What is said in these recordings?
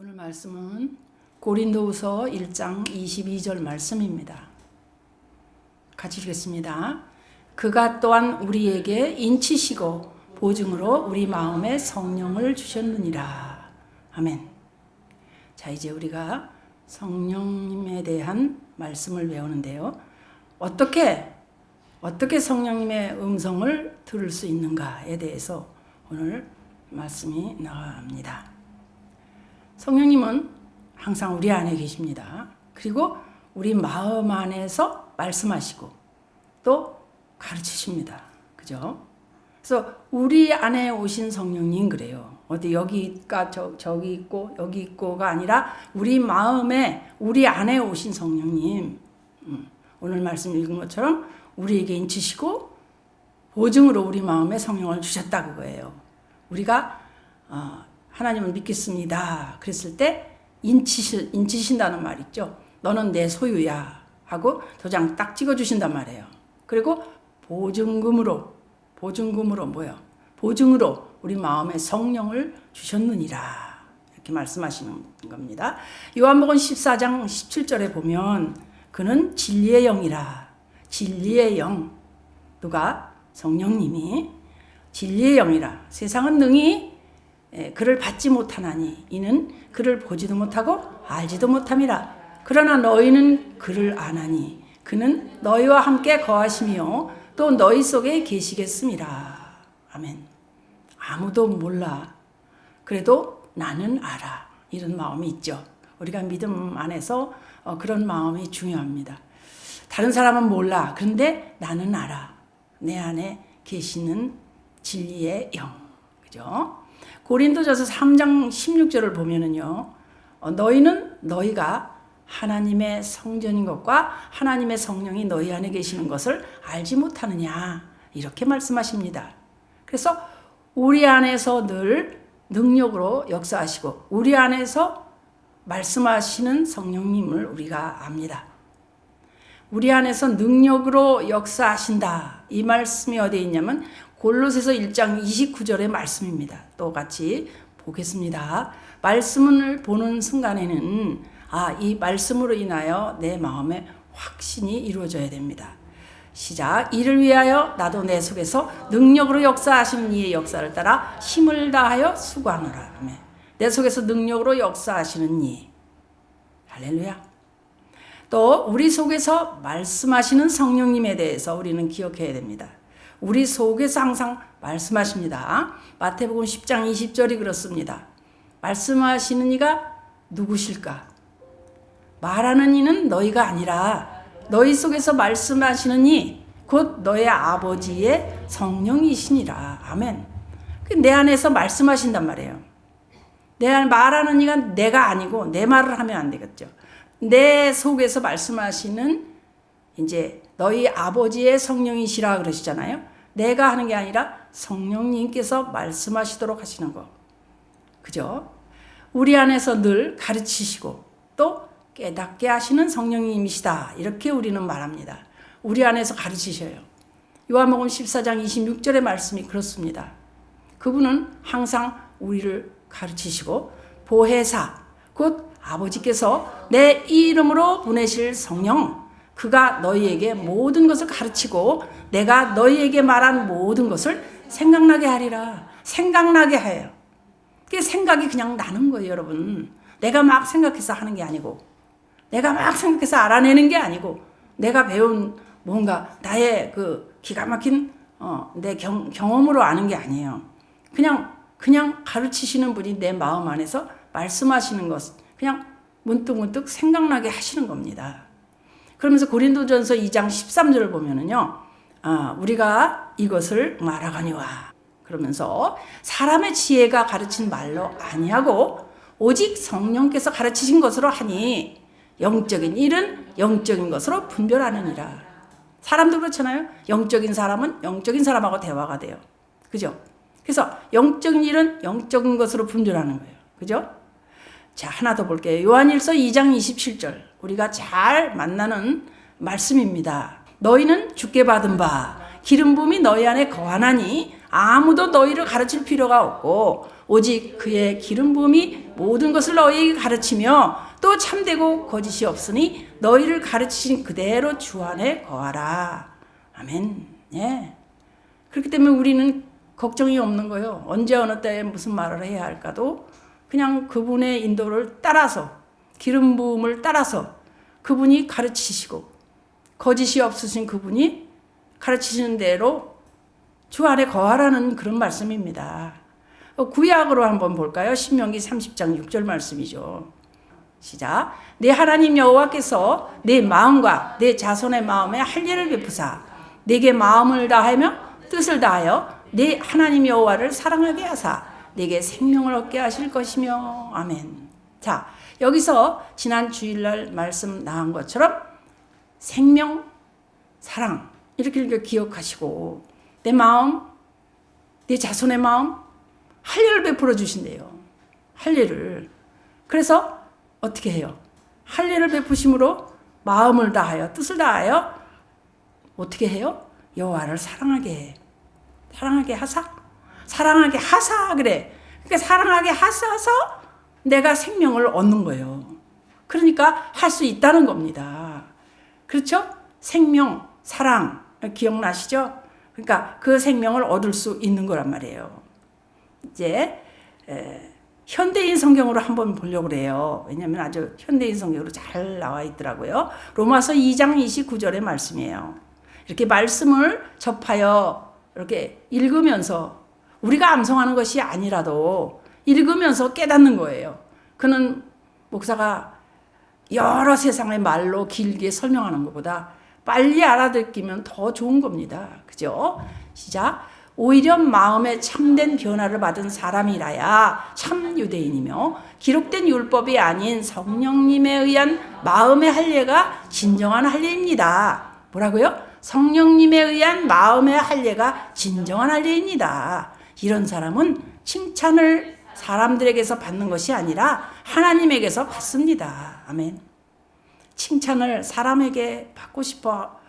오늘 말씀은 고린도후서 1장 22절 말씀입니다. 같이 읽겠습니다. 그가 또한 우리에게 인치시고 보증으로 우리 마음에 성령을 주셨느니라. 아멘. 자, 이제 우리가 성령님에 대한 말씀을 배우는데요. 어떻게 성령님의 음성을 들을 수 있는가에 대해서 오늘 말씀이 나갑니다. 성령님은 항상 우리 안에 계십니다. 그리고 우리 마음 안에서 말씀하시고 또 가르치십니다. 그죠? 그래서 우리 안에 오신 성령님 그래요. 어디 여기가 저기 있고 여기 있고가 아니라 우리 마음에 우리 안에 오신 성령님. 오늘 말씀 읽은 것처럼 우리에게 인치시고 보증으로 우리 마음에 성령을 주셨다 그거예요. 우리가 하나님을 믿겠습니다. 그랬을 때 인치신다는 말 있죠. 너는 내 소유야 하고 도장 딱 찍어주신단 말이에요. 그리고 보증금으로 뭐요? 보증으로 우리 마음에 성령을 주셨느니라 이렇게 말씀하시는 겁니다. 요한복음 14장 17절에 보면 그는 진리의 영이라. 진리의 영. 누가? 성령님이 진리의 영이라. 세상은 능히 그를 받지 못하나니 이는 그를 보지도 못하고 알지도 못함이라. 그러나 너희는 그를 아나니 그는 너희와 함께 거하시며 또 너희 속에 계시겠음이라. 아멘. 아무도 몰라. 그래도 나는 알아. 이런 마음이 있죠. 우리가 믿음 안에서 그런 마음이 중요합니다. 다른 사람은 몰라. 그런데 나는 알아. 내 안에 계시는 진리의 영. 그죠? 고린도전서 3장 16절을 보면은요. 너희가 하나님의 성전인 것과 하나님의 성령이 너희 안에 계시는 것을 알지 못하느냐. 이렇게 말씀하십니다. 그래서 우리 안에서 늘 능력으로 역사하시고 우리 안에서 말씀하시는 성령님을 우리가 압니다. 우리 안에서 능력으로 역사하신다. 이 말씀이 어디에 있냐면 골로새서 1장 29절의 말씀입니다. 또 같이 보겠습니다. 말씀을 보는 순간에는 이 말씀으로 인하여 내 마음에 확신이 이루어져야 됩니다. 시작. 이를 위하여 나도 내 속에서 능력으로 역사하시는 이의 역사를 따라 힘을 다하여 수고하노라. 내 속에서 능력으로 역사하시는 이. 할렐루야. 또 우리 속에서 말씀하시는 성령님에 대해서 우리는 기억해야 됩니다. 우리 속에서 항상 말씀하십니다. 마태복음 10장 20절이 그렇습니다. 말씀하시는 이가 누구실까? 말하는 이는 너희가 아니라 너희 속에서 말씀하시는 이 곧 너의 아버지의 성령이시니라. 아멘. 내 안에서 말씀하신단 말이에요. 말하는 이가 내가 아니고 내 말을 하면 안 되겠죠. 내 속에서 말씀하시는 이제 너희 아버지의 성령이시라 그러시잖아요. 내가 하는 게 아니라 성령님께서 말씀하시도록 하시는 거. 그죠? 우리 안에서 늘 가르치시고 또 깨닫게 하시는 성령님이시다. 이렇게 우리는 말합니다. 우리 안에서 가르치셔요. 요한복음 14장 26절의 말씀이 그렇습니다. 그분은 항상 우리를 가르치시고 보혜사, 곧 아버지께서 내 이름으로 보내실 성령, 그가 너희에게 모든 것을 가르치고 내가 너희에게 말한 모든 것을 생각나게 하리라. 생각나게 해요. 그게 생각이 그냥 나는 거예요, 여러분. 내가 막 생각해서 하는 게 아니고 내가 막 생각해서 알아내는 게 아니고 내가 배운 뭔가 나의 그 기가 막힌 내 경험으로 아는 게 아니에요. 그냥 가르치시는 분이 내 마음 안에서 말씀하시는 것 그냥 문득문득 생각나게 하시는 겁니다. 그러면서 고린도전서 2장 13절을 보면은요. 우리가 이것을 말하거니와 그러면서 사람의 지혜가 가르친 말로 아니하고 오직 성령께서 가르치신 것으로 하니 영적인 일은 영적인 것으로 분별하느니라. 사람도 그렇잖아요. 영적인 사람은 영적인 사람하고 대화가 돼요. 그죠? 그래서 영적인 일은 영적인 것으로 분별하는 거예요. 그죠? 자, 하나 더 볼게요. 요한일서 2장 27절. 우리가 잘 만나는 말씀입니다. 너희는 주께 받은 바 기름 부음이 너희 안에 거하나니 아무도 너희를 가르칠 필요가 없고 오직 그의 기름 부음이 모든 것을 너희에게 가르치며 또 참되고 거짓이 없으니 너희를 가르치신 그대로 주 안에 거하라. 아멘. 예. 그렇기 때문에 우리는 걱정이 없는 거예요. 언제 어느 때에 무슨 말을 해야 할까도 그냥 그분의 인도를 따라서 기름 부음을 따라서 그분이 가르치시고 거짓이 없으신 그분이 가르치시는 대로 주 안에 거하라는 그런 말씀입니다. 구약으로 한번 볼까요? 신명기 30장 6절 말씀이죠. 시작. 내 하나님 여호와께서 내 마음과 내 자손의 마음에 할례를 베푸사 내게 마음을 다하며 뜻을 다하여 내 하나님 여호와를 사랑하게 하사 내게 생명을 얻게 하실 것이며. 아멘. 자, 여기서 지난 주일날 말씀 나온 것처럼 생명, 사랑 이렇게 기억하시고 내 마음, 내 자손의 마음 할례를 베풀어 주신대요. 할례를. 그래서 어떻게 해요? 할례를 베푸심으로 마음을 다하여 뜻을 다하여 어떻게 해요? 여호와를 사랑하게 해. 사랑하게 하사? 사랑하게 하사 그래. 그러니까 사랑하게 하사서 내가 생명을 얻는 거예요. 그러니까 할 수 있다는 겁니다. 그렇죠? 생명, 사랑 기억나시죠? 그러니까 그 생명을 얻을 수 있는 거란 말이에요. 이제 현대인 성경으로 한번 보려고 그래요. 왜냐하면 아주 현대인 성경으로 잘 나와 있더라고요. 로마서 2장 29절의 말씀이에요. 이렇게 말씀을 접하여 이렇게 읽으면서 우리가 암송하는 것이 아니라도 읽으면서 깨닫는 거예요. 그는 목사가 여러 세상의 말로 길게 설명하는 것보다 빨리 알아듣기면 더 좋은 겁니다. 그죠? 시작. 오히려 마음에 참된 변화를 받은 사람이라야 참 유대인이며 기록된 율법이 아닌 성령님에 의한 마음의 할례가 진정한 할례입니다. 뭐라고요? 성령님에 의한 마음의 할례가 진정한 할례입니다. 이런 사람은 칭찬을 사람들에게서 받는 것이 아니라 하나님에게서 받습니다. 아멘. 칭찬을 사람에게 받고 싶어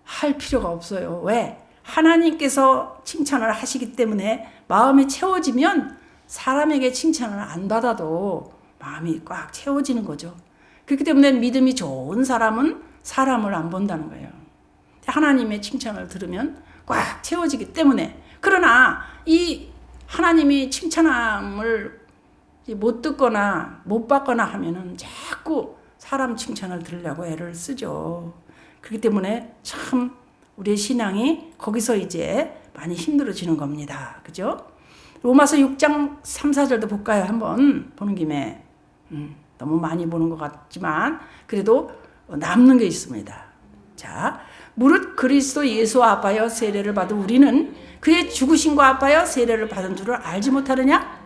할 필요가 없어요. 왜? 하나님께서 칭찬을 하시기 때문에 마음이 채워지면 사람에게 칭찬을 안 받아도 마음이 꽉 채워지는 거죠. 그렇기 때문에 믿음이 좋은 사람은 사람을 안 본다는 거예요. 하나님의 칭찬을 들으면 꽉 채워지기 때문에. 그러나 이 하나님이 칭찬함을 못 듣거나 못 받거나 하면은 자꾸 사람 칭찬을 들으려고 애를 쓰죠. 그렇기 때문에 참 우리의 신앙이 거기서 이제 많이 힘들어지는 겁니다. 그죠? 로마서 6장 3, 4절도 볼까요? 한번 보는 김에. 너무 많이 보는 것 같지만 그래도 남는 게 있습니다. 자, 무릇 그리스도 예수와 합하여 세례를 받은 우리는 그의 죽으심과 합하여 세례를 받은 줄을 알지 못하느냐?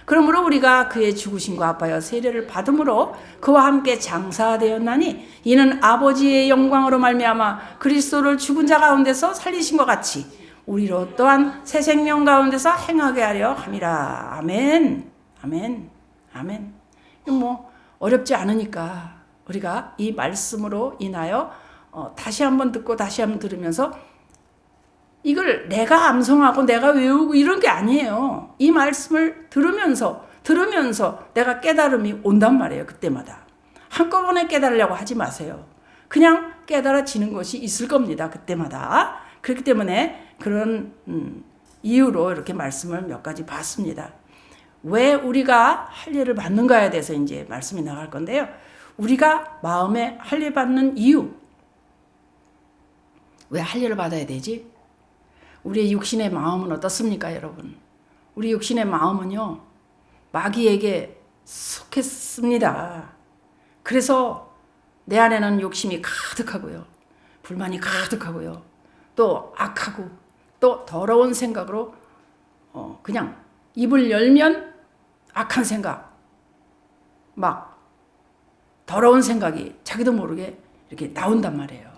그러므로 우리가 그의 죽으심과 합하여 세례를 받음으로 그와 함께 장사되었나니 이는 아버지의 영광으로 말미암아 그리스도를 죽은 자 가운데서 살리신 것 같이 우리로 또한 새 생명 가운데서 행하게 하려 함이라. 아멘. 아멘. 아멘. 뭐 어렵지 않으니까 우리가 이 말씀으로 인하여 다시 한번 듣고 다시 한번 들으면서 이걸 내가 암송하고 내가 외우고 이런 게 아니에요. 이 말씀을 들으면서 내가 깨달음이 온단 말이에요. 그때마다. 한꺼번에 깨달으려고 하지 마세요. 그냥 깨달아지는 것이 있을 겁니다. 그때마다. 그렇기 때문에 그런 이유로 이렇게 말씀을 몇 가지 봤습니다. 왜 우리가 할례를 받는가에 대해서 이제 말씀이 나갈 건데요. 우리가 마음에 할례 받는 이유. 왜 할례를 받아야 되지? 우리의 육신의 마음은 어떻습니까, 여러분? 우리 육신의 마음은요, 마귀에게 속했습니다. 그래서 내 안에는 욕심이 가득하고요, 불만이 가득하고요, 또 악하고, 또 더러운 생각으로 그냥 입을 열면 악한 생각, 막 더러운 생각이 자기도 모르게 이렇게 나온단 말이에요.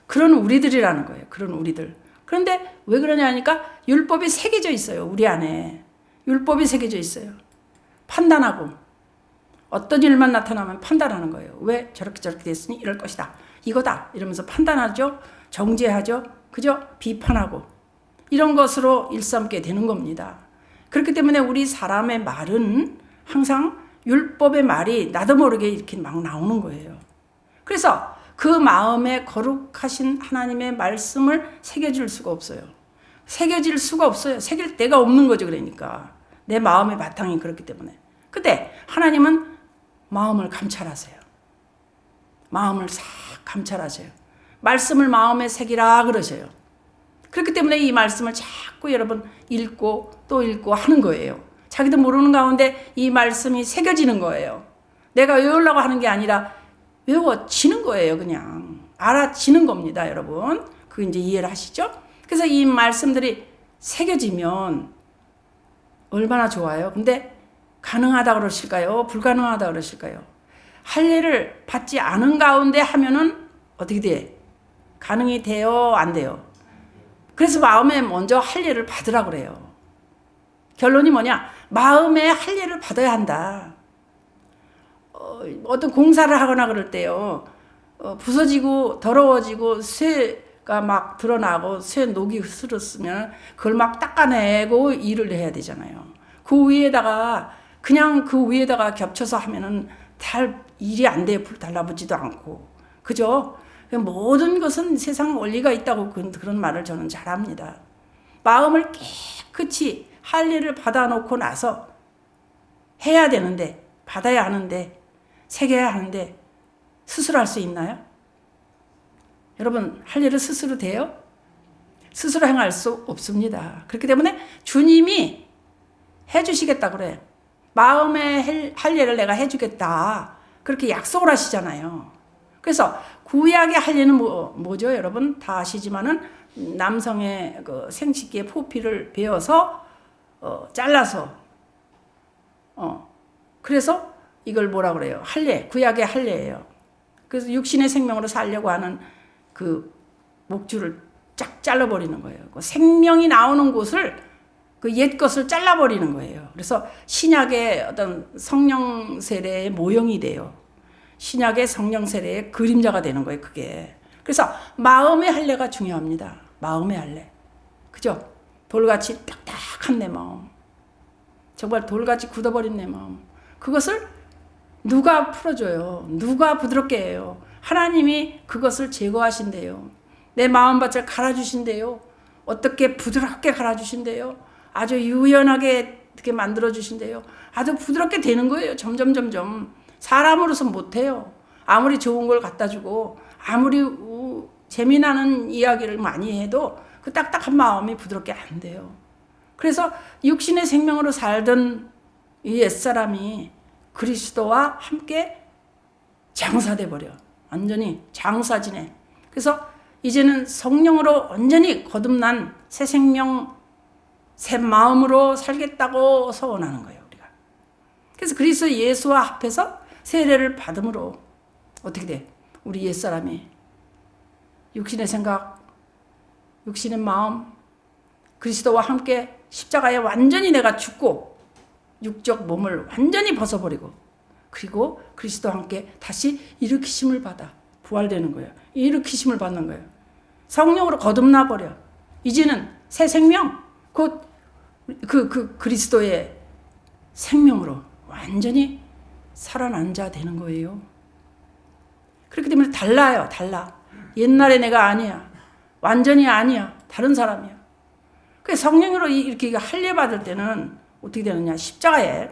그런 우리들이라는 거예요. 그런 우리들. 그런데 왜 그러냐 하니까 율법이 새겨져 있어요. 우리 안에. 율법이 새겨져 있어요. 판단하고 어떤 일만 나타나면 판단하는 거예요. 왜 저렇게 됐으니 이럴 것이다. 이거다. 이러면서 판단하죠. 정죄하죠. 그죠? 비판하고. 이런 것으로 일삼게 되는 겁니다. 그렇기 때문에 우리 사람의 말은 항상 율법의 말이 나도 모르게 이렇게 막 나오는 거예요. 그래서 그 마음에 거룩하신 하나님의 말씀을 새겨줄 수가 없어요. 새겨질 수가 없어요. 새길 데가 없는 거죠. 그러니까 내 마음의 바탕이 그렇기 때문에. 근데 하나님은 마음을 감찰하세요. 마음을 싹 감찰하세요. 말씀을 마음에 새기라 그러셔요. 그렇기 때문에 이 말씀을 자꾸 여러분 읽고 또 읽고 하는 거예요. 자기도 모르는 가운데 이 말씀이 새겨지는 거예요. 내가 외우려고 하는 게 아니라 외워지는 거예요. 그냥 알아지는 겁니다. 여러분 그 이제 이해를 하시죠? 그래서 이 말씀들이 새겨지면 얼마나 좋아요. 근데 가능하다 그러실까요? 불가능하다 그러실까요? 할례를 받지 않은 가운데 하면은 어떻게 돼? 가능이 돼요? 안 돼요? 그래서 마음에 먼저 할례를 받으라 그래요. 결론이 뭐냐? 마음에 할례를 받아야 한다. 어떤 공사를 하거나 그럴 때요. 부서지고 더러워지고 쇠가 막 드러나고 쇠 녹이 흐스렸으면 그걸 막 닦아내고 일을 해야 되잖아요. 그 위에다가 그냥 그 위에다가 겹쳐서 하면은 잘 일이 안 돼요. 불 달라붙지도 않고. 그죠? 모든 것은 세상 원리가 있다고 그런 말을 저는 잘합니다. 마음을 깨끗이 할례를 받아놓고 나서 해야 되는데 받아야 하는데 새겨야 하는데 스스로 할 수 있나요? 여러분 할례를 스스로 돼요? 스스로 행할 수 없습니다. 그렇기 때문에 주님이 해주시겠다 그래. 마음의 할례를 내가 해주겠다. 그렇게 약속을 하시잖아요. 그래서 구약의 할례는 뭐죠? 여러분 다 아시지만은 남성의 그 생식기의 포피를 베어서 잘라서 그래서 이걸 뭐라 그래요? 할례, 구약의 할례예요. 그래서 육신의 생명으로 살려고 하는 그 목줄을 쫙 잘라버리는 거예요. 그 생명이 나오는 곳을 그 옛 것을 잘라버리는 거예요. 그래서 신약의 어떤 성령 세례의 모형이 돼요. 신약의 성령 세례의 그림자가 되는 거예요. 그게. 그래서 마음의 할례가 중요합니다. 마음의 할례. 그죠? 돌같이 딱딱한 내 마음. 정말 돌같이 굳어버린 내 마음. 그것을 누가 풀어줘요? 누가 부드럽게 해요? 하나님이 그것을 제거하신대요. 내 마음밭을 갈아주신대요. 어떻게 부드럽게 갈아주신대요. 아주 유연하게 이렇게 만들어주신대요. 아주 부드럽게 되는 거예요. 점점. 사람으로서 못해요. 아무리 좋은 걸 갖다 주고 아무리 재미나는 이야기를 많이 해도 그 딱딱한 마음이 부드럽게 안 돼요. 그래서 육신의 생명으로 살던 이 옛사람이 그리스도와 함께 장사돼 버려. 완전히 장사지네. 그래서 이제는 성령으로 완전히 거듭난 새 생명, 새 마음으로 살겠다고 서원하는 거예요, 우리가. 그래서 그리스도 예수와 합해서 세례를 받음으로 어떻게 돼? 우리 옛사람이 육신의 생각, 육신의 마음, 그리스도와 함께 십자가에 완전히 내가 죽고 육적 몸을 완전히 벗어버리고 그리고 그리스도와 함께 다시 일으키심을 받아 부활되는 거예요. 일으키심을 받는 거예요. 성령으로 거듭나 버려. 이제는 새 생명, 곧 그리스도의 생명으로 완전히 살아난 자 되는 거예요. 그렇기 때문에 달라요. 달라. 옛날에 내가 아니야. 완전히 아니야. 다른 사람이야. 그래서 성령으로 이렇게 할례 받을 때는 어떻게 되느냐. 십자가에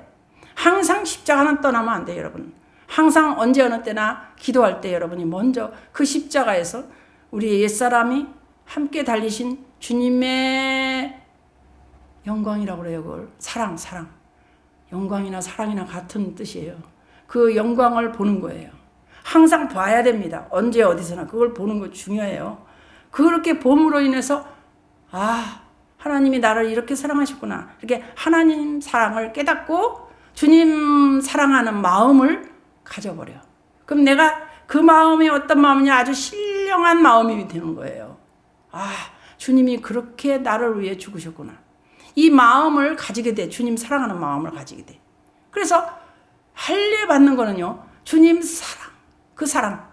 항상 십자가는 떠나면 안 돼요. 여러분. 항상 언제 어느 때나 기도할 때 여러분이 먼저 그 십자가에서 우리 옛사람이 함께 달리신 주님의 영광이라고 그래요. 그걸 사랑. 영광이나 사랑이나 같은 뜻이에요. 그 영광을 보는 거예요. 항상 봐야 됩니다. 언제 어디서나 그걸 보는 거 중요해요. 그렇게 봄으로 인해서 하나님이 나를 이렇게 사랑하셨구나. 이렇게 하나님 사랑을 깨닫고 주님 사랑하는 마음을 가져버려. 그럼 내가 그 마음이 어떤 마음이냐? 아주 신령한 마음이 되는 거예요. 주님이 그렇게 나를 위해 죽으셨구나. 이 마음을 가지게 돼. 주님 사랑하는 마음을 가지게 돼. 그래서 할례 받는 거는요. 주님 사랑. 그 사랑.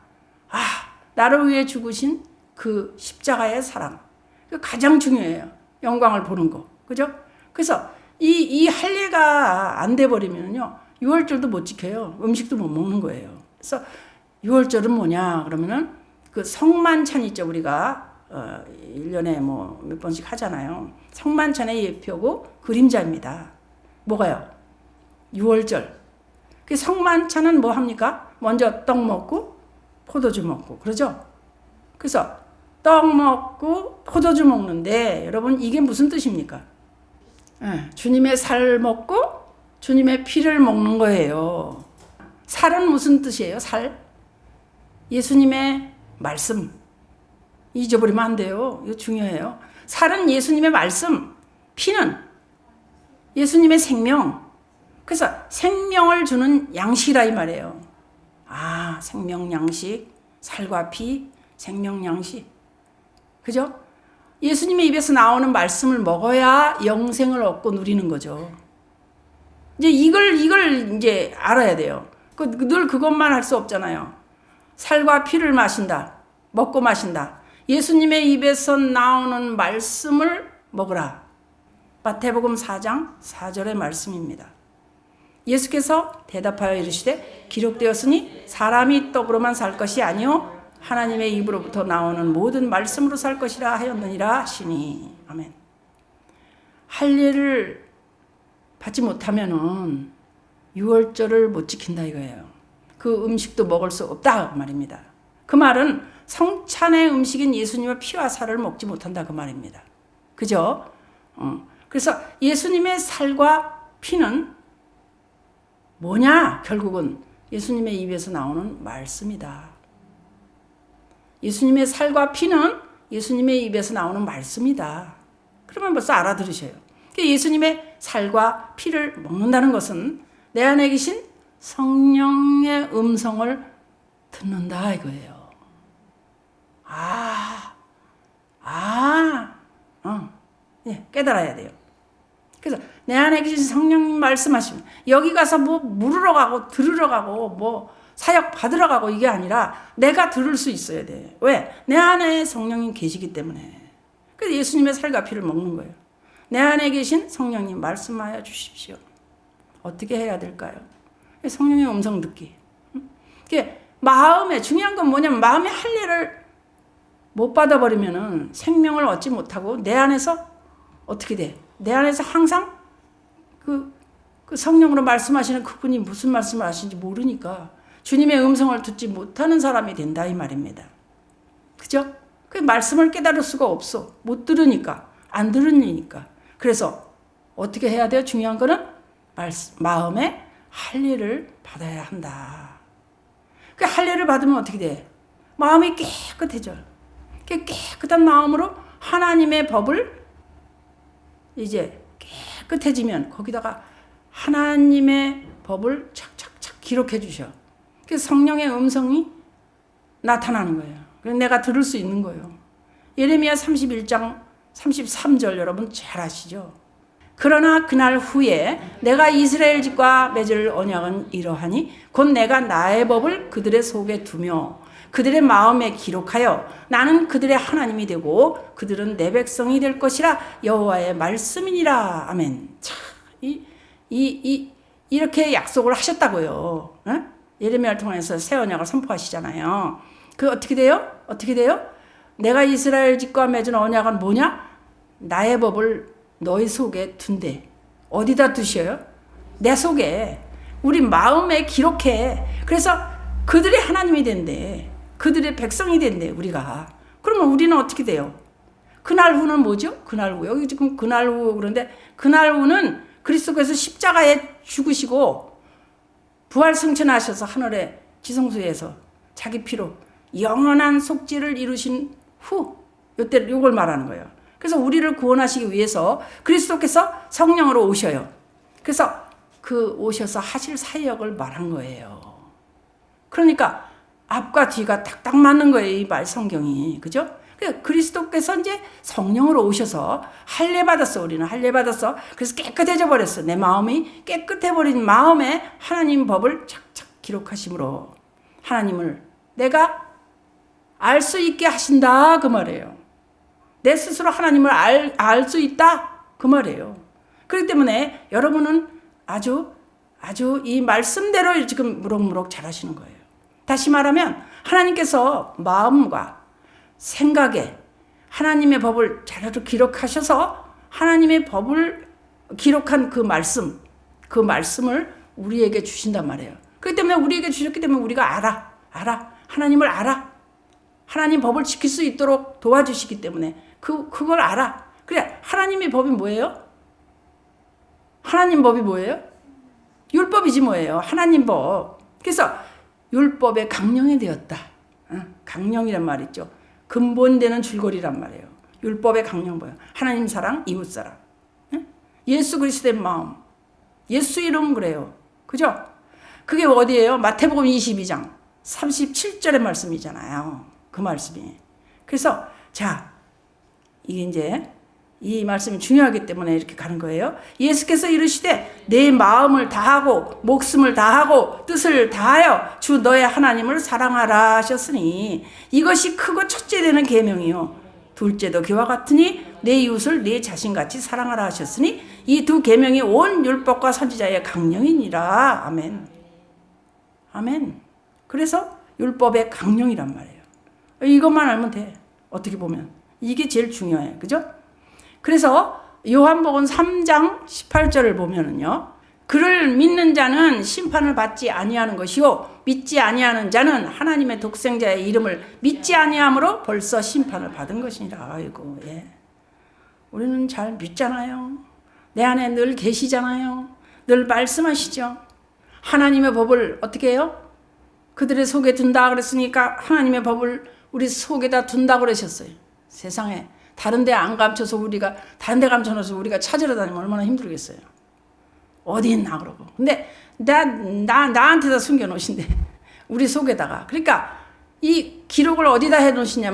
나를 위해 죽으신 그 십자가의 사랑. 그 가장 중요해요. 영광을 보는 거. 그죠? 그래서 이 할례가 안 돼버리면요. 유월절도 못 지켜요. 음식도 못 먹는 거예요. 그래서 유월절은 뭐냐 그러면은 그 성만찬 있죠. 우리가 1년에 뭐 몇 번씩 하잖아요. 성만찬의 예표고 그림자입니다. 뭐가요? 유월절. 그 성만찬은 뭐 합니까? 먼저 떡 먹고 포도주 먹고 그러죠? 그래서 떡 먹고 포도주 먹는데 여러분 이게 무슨 뜻입니까? 주님의 살 먹고 주님의 피를 먹는 거예요. 살은 무슨 뜻이에요? 살? 예수님의 말씀. 잊어버리면 안 돼요. 이거 중요해요. 살은 예수님의 말씀, 피는 예수님의 생명. 그래서 생명을 주는 양식이라 이 말이에요. 아, 생명 양식, 살과 피, 생명 양식. 그죠? 예수님의 입에서 나오는 말씀을 먹어야 영생을 얻고 누리는 거죠. 이제 이걸 이제 알아야 돼요. 늘 그것만 할 수 없잖아요. 살과 피를 마신다. 먹고 마신다. 예수님의 입에서 나오는 말씀을 먹으라. 마태복음 4장 4절의 말씀입니다. 예수께서 대답하여 이르시되 기록되었으니 사람이 떡으로만 살 것이 아니요 하나님의 입으로부터 나오는 모든 말씀으로 살 것이라 하였느니라 하시니. 아멘. 할례를 받지 못하면은 유월절을 못 지킨다 이거예요. 그 음식도 먹을 수 없다 그 말입니다. 그 말은 성찬의 음식인 예수님의 피와 살을 먹지 못한다 그 말입니다. 그죠? 그래서 예수님의 살과 피는 뭐냐? 결국은 예수님의 입에서 나오는 말씀이다. 예수님의 살과 피는 예수님의 입에서 나오는 말씀이다. 그러면 벌써 알아들으셔요. 예수님의 살과 피를 먹는다는 것은 내 안에 계신 성령의 음성을 듣는다 이거예요. 깨달아야 돼요. 그래서 내 안에 계신 성령님 말씀하시면 여기 가서 뭐 물으러 가고 들으러 가고 뭐 사역 받으러 가고 이게 아니라 내가 들을 수 있어야 돼. 왜? 내 안에 성령님 계시기 때문에. 그래서 예수님의 살과 피를 먹는 거예요. 내 안에 계신 성령님 말씀하여 주십시오. 어떻게 해야 될까요? 성령의 음성 듣기. 마음에 중요한 건 뭐냐면 마음의 할례를 못 받아버리면은 생명을 얻지 못하고 내 안에서 어떻게 돼? 내 안에서 항상 그 성령으로 말씀하시는 그분이 무슨 말씀을 하시는지 모르니까 주님의 음성을 듣지 못하는 사람이 된다 이 말입니다. 그죠? 그 말씀을 깨달을 수가 없어. 못 들으니까. 안 들으니까. 그래서 어떻게 해야 돼요? 중요한 거는 마음에 할례를 받아야 한다. 그 할례를 받으면 어떻게 돼? 마음이 깨끗해져요. 깨끗한 마음으로 하나님의 법을 이제 깨끗해지면 거기다가 하나님의 법을 착착착 기록해 주셔. 그래서 성령의 음성이 나타나는 거예요. 그래서 내가 들을 수 있는 거예요. 예레미야 31장 33절 여러분 잘 아시죠? 그러나 그날 후에 내가 이스라엘 집과 맺을 언약은 이러하니 곧 내가 나의 법을 그들의 속에 두며 그들의 마음에 기록하여 나는 그들의 하나님이 되고 그들은 내 백성이 될 것이라 여호와의 말씀이니라. 아멘. 자, 이렇게 약속을 하셨다고요. 어? 예레미야를 통해서 새 언약을 선포하시잖아요. 그 어떻게 돼요? 어떻게 돼요? 내가 이스라엘 집과 맺은 언약은 뭐냐? 나의 법을 너희 속에 둔대. 어디다 두셔요? 내 속에. 우리 마음에 기록해. 그래서 그들의 하나님이 된대. 그들의 백성이 된대 우리가. 그러면 우리는 어떻게 돼요? 그날 후는 뭐죠? 그날 후. 여기 지금 그날 후 그런데 그날 후는 그리스도께서 십자가에 죽으시고 부활 승천하셔서 하늘의 지성소에서 자기 피로 영원한 속죄를 이루신 후 요때 요걸 말하는 거예요. 그래서 우리를 구원하시기 위해서 그리스도께서 성령으로 오셔요. 그래서 그 오셔서 하실 사역을 말한 거예요. 그러니까 앞과 뒤가 딱딱 맞는 거예요. 이 말 성경이. 그죠? 그리스도께서 이제 성령으로 오셔서 할례 받았어. 우리는 할례 받았어. 그래서 깨끗해져 버렸어. 내 마음이 깨끗해 버린 마음에 하나님 법을 착착 기록하심으로 하나님을 내가 알 수 있게 하신다 그 말이에요. 내 스스로 하나님을 알 수 있다 그 말이에요. 그렇기 때문에 여러분은 아주 이 말씀대로 지금 무럭무럭 잘하시는 거예요. 다시 말하면 하나님께서 마음과 생각에 하나님의 법을 잘 기록하셔서 하나님의 법을 기록한 그 말씀을 우리에게 주신단 말이에요. 그렇기 때문에 우리에게 주셨기 때문에 우리가 알아. 하나님을 알아. 하나님 법을 지킬 수 있도록 도와주시기 때문에 그걸 알아. 그래, 하나님의 법이 뭐예요? 하나님 법이 뭐예요? 율법이지 뭐예요? 하나님 법. 그래서 율법의 강령이 되었다. 강령이란 말 있죠. 근본되는 줄거리란 말이에요. 율법의 강령 뭐예요? 하나님 사랑, 이웃 사랑. 예수 그리스도의 마음. 예수 이름 그래요. 그죠? 그게 어디예요? 마태복음 22장 37절의 말씀이잖아요. 그 말씀이. 그래서 자, 이게 이제 이 말씀이 중요하기 때문에 이렇게 가는 거예요. 예수께서 이르시되 내 마음을 다하고 목숨을 다하고 뜻을 다하여 주 너의 하나님을 사랑하라 하셨으니 이것이 크고 첫째 되는 계명이요 둘째도 그와 같으니 내 이웃을 내 자신같이 사랑하라 하셨으니 이 두 계명이 온 율법과 선지자의 강령이니라. 아멘. 아멘. 그래서 율법의 강령이란 말이에요. 이것만 알면 돼. 어떻게 보면 이게 제일 중요해. 그죠? 그래서 요한복음 3장 18절을 보면은요. 그를 믿는 자는 심판을 받지 아니하는 것이요 믿지 아니하는 자는 하나님의 독생자의 이름을 믿지 아니함으로 벌써 심판을 받은 것이니라. 아이고, 예. 우리는 잘 믿잖아요. 내 안에 늘 계시잖아요. 늘 말씀하시죠. 하나님의 법을 어떻게 해요? 그들의 속에 둔다 그랬으니까 하나님의 법을 우리 속에다 둔다 그러셨어요. 세상에 다른 데 안 감춰서 우리가 다른 데 감춰놔서 우리가 찾으러 다니면 얼마나 힘들겠어요. 어디 있나 그러고. 근데 나한테다 숨겨 놓으신대. 우리 속에다가. 그러니까 이 기록을 어디다 해 놓으시냐?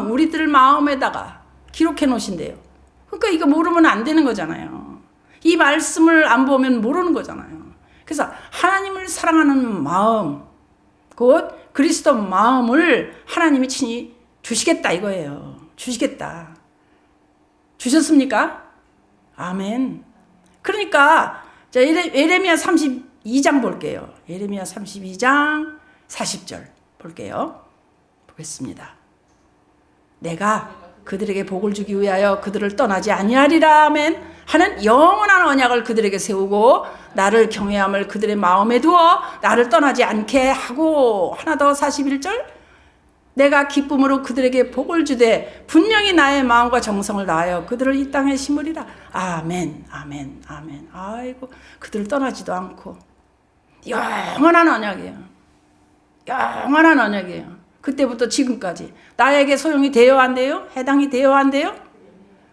우리들 마음에다가 기록해 놓으신대요. 그러니까 이거 모르면 안 되는 거잖아요. 이 말씀을 안 보면 모르는 거잖아요. 그래서 하나님을 사랑하는 마음, 곧 그리스도 마음을 하나님이 친히 주시겠다 이거예요. 주시겠다. 주셨습니까? 아멘. 그러니까 자, 예레미야 32장 볼게요. 예레미야 32장 40절 볼게요. 보겠습니다. 내가 그들에게 복을 주기 위하여 그들을 떠나지 아니하리라 아멘 하는 영원한 언약을 그들에게 세우고 나를 경외함을 그들의 마음에 두어 나를 떠나지 않게 하고 하나 더 41절 내가 기쁨으로 그들에게 복을 주되 분명히 나의 마음과 정성을 다하여 그들을 이 땅에 심으리라. 아멘 아멘 아멘. 아이고 그들을 떠나지도 않고 영원한 언약이에요. 영원한 언약이에요. 그때부터 지금까지 나에게 소용이 돼요 안 돼요? 해당이 돼요 안 돼요?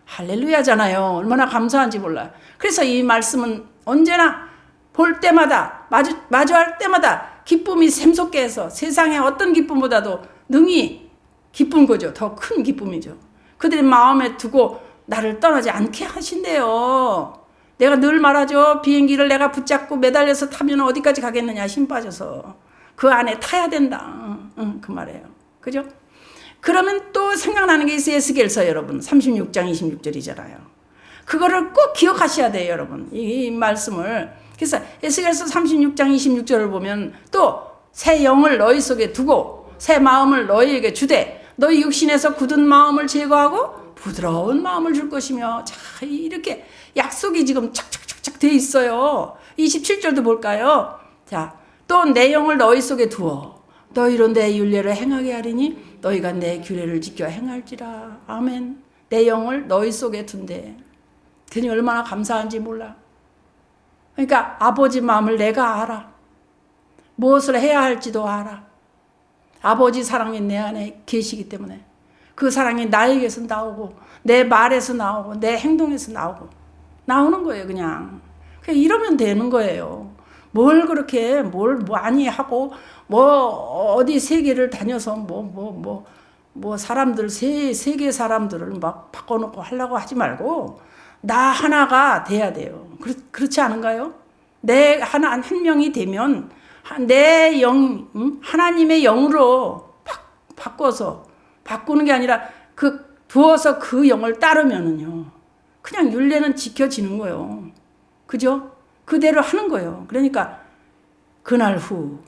할렐루야잖아요. 얼마나 감사한지 몰라요. 그래서 이 말씀은 언제나 볼 때마다 마주할 때마다 기쁨이 샘솟게 해서 세상의 어떤 기쁨보다도 능히 기쁜 거죠. 더 큰 기쁨이죠. 그들의 마음에 두고 나를 떠나지 않게 하신대요. 내가 늘 말하죠. 비행기를 내가 붙잡고 매달려서 타면 어디까지 가겠느냐. 힘 빠져서. 그 안에 타야 된다. 그 말이에요. 그죠? 그러면 또 생각나는 게 있어요. 에스겔서 여러분 36장 26절이잖아요. 그거를 꼭 기억하셔야 돼요. 여러분. 이 말씀을. 그래서 에스겔서 36장 26절을 보면 또 새 영을 너희 속에 두고 새 마음을 너희에게 주되 너희 육신에서 굳은 마음을 제거하고 부드러운 마음을 줄 것이며 자 이렇게 약속이 지금 착착착착 돼 있어요. 27절도 볼까요? 자, 또 내 영을 너희 속에 두어 너희로 내 율례를 행하게 하리니 너희가 내 규례를 지켜 행할지라. 아멘. 내 영을 너희 속에 둔대. 그니 얼마나 감사한지 몰라. 그러니까 아버지 마음을 내가 알아. 무엇을 해야 할지도 알아. 아버지 사랑이 내 안에 계시기 때문에 그 사랑이 나에게서 나오고 내 말에서 나오고 내 행동에서 나오는 거예요. 그냥 이러면 되는 거예요. 뭘 그렇게 뭘 많이 하고 어디 세계를 다녀서 사람들 세계 사람들을 막 바꿔놓고 하려고 하지 말고 나 하나가 돼야 돼요. 그렇지 않은가요? 내 한 명이 되면 내 하나님의 영으로 바꾸는 게 아니라 그 두어서 그 영을 따르면은요, 그냥 율례는 지켜지는 거예요. 그죠? 그대로 하는 거예요. 그러니까 그날 후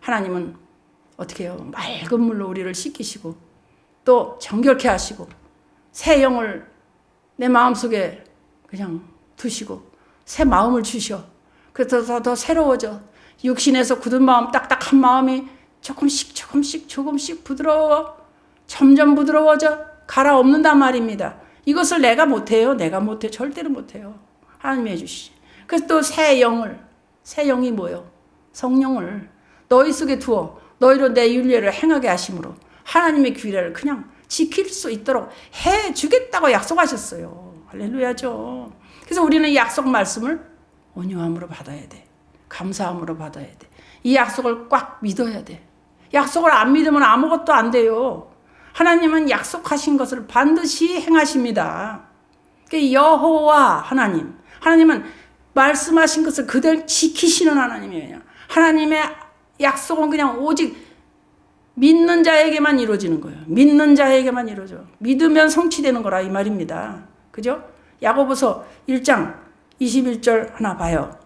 하나님은 어떻게 해요? 맑은 물로 우리를 씻기시고 또 정결케 하시고 새 영을 내 마음속에 그냥 두시고 새 마음을 주셔. 그래서 더 새로워져. 육신에서 굳은 마음, 딱딱한 마음이 조금씩 부드러워. 점점 부드러워져. 갈아엎는단 말입니다. 이것을 내가 못해요. 내가 못해. 절대로 못해요. 하나님이 해주시지. 그래서 또 새 영이 뭐예요? 성령을 너희 속에 두어 너희로 내 율례를 행하게 하심으로 하나님의 규례를 그냥 지킬 수 있도록 해주겠다고 약속하셨어요. 할렐루야죠. 그래서 우리는 이 약속 말씀을 온유함으로 받아야 돼. 감사함으로 받아야 돼. 이 약속을 꽉 믿어야 돼. 약속을 안 믿으면 아무것도 안 돼요. 하나님은 약속하신 것을 반드시 행하십니다. 여호와 하나님은 말씀하신 것을 그대로 지키시는 하나님이에요. 하나님의 약속은 그냥 오직 믿는 자에게만 이루어지는 거예요. 믿는 자에게만 이루어져. 믿으면 성취되는 거라 이 말입니다. 그죠? 야고보서 1장 21절 하나 봐요.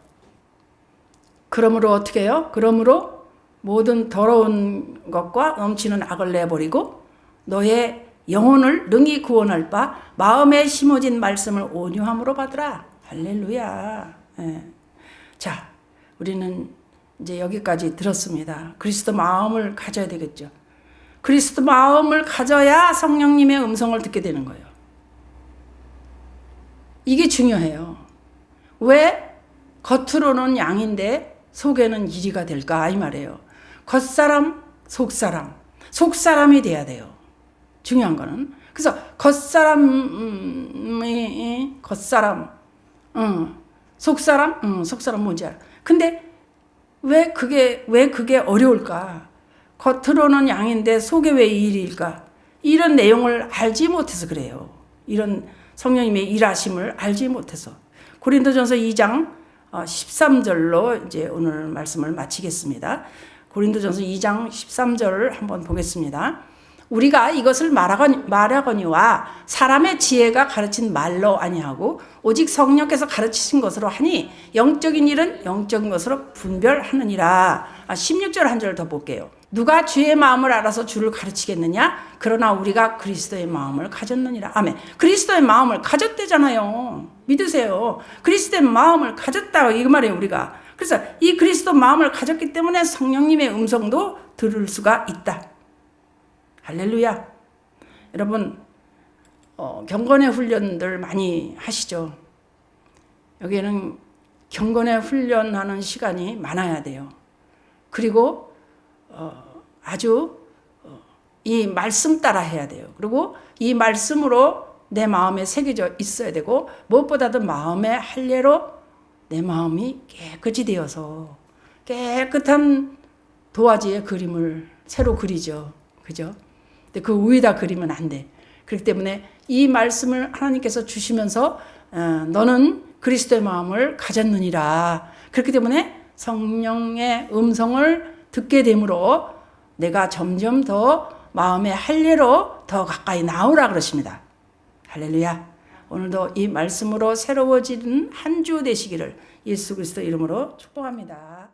그러므로 어떻게 해요? 그러므로 모든 더러운 것과 넘치는 악을 내버리고 너의 영혼을 능히 구원할 바 마음에 심어진 말씀을 온유함으로 받으라. 할렐루야. 예. 자, 우리는 이제 여기까지 들었습니다. 그리스도 마음을 가져야 되겠죠. 그리스도 마음을 가져야 성령님의 음성을 듣게 되는 거예요. 이게 중요해요. 왜 겉으로는 양인데 속에는 이리가 될까 이 말이에요. 겉사람, 속사람이 돼야 돼요. 중요한 거는. 그래서 속사람 뭔지 알아. 근데 왜 그게 어려울까? 겉으로는 양인데 속에 왜 일일까? 이런 내용을 알지 못해서 그래요. 이런 성령님의 일하심을 알지 못해서. 고린도전서 2장 13절로 이제 오늘 말씀을 마치겠습니다. 고린도전서 2장 13절을 한번 보겠습니다. 우리가 이것을 말하거니와 사람의 지혜가 가르친 말로 아니하고 오직 성령께서 가르치신 것으로 하니 영적인 일은 영적인 것으로 분별하느니라. 16절 한 절 더 볼게요. 누가 주의 마음을 알아서 주를 가르치겠느냐? 그러나 우리가 그리스도의 마음을 가졌느니라. 아멘. 그리스도의 마음을 가졌대잖아요. 믿으세요. 그리스도의 마음을 가졌다 이 말이에요. 우리가. 그래서 이 그리스도 마음을 가졌기 때문에 성령님의 음성도 들을 수가 있다. 할렐루야. 여러분 경건의 훈련들 많이 하시죠. 여기에는 경건의 훈련하는 시간이 많아야 돼요. 그리고 아주 이 말씀 따라 해야 돼요. 그리고 이 말씀으로 내 마음에 새겨져 있어야 되고 무엇보다도 마음의 할례로 내 마음이 깨끗이 되어서 깨끗한 도화지의 그림을 새로 그리죠. 그죠? 근데 그 위에다 그리면 안 돼. 그렇기 때문에 이 말씀을 하나님께서 주시면서 너는 그리스도의 마음을 가졌느니라. 그렇기 때문에 성령의 음성을 듣게 되므로 내가 점점 더 마음의 할례로 더 가까이 나오라 그러십니다. 할렐루야. 오늘도 이 말씀으로 새로워지는 한 주 되시기를 예수 그리스도 이름으로 축복합니다.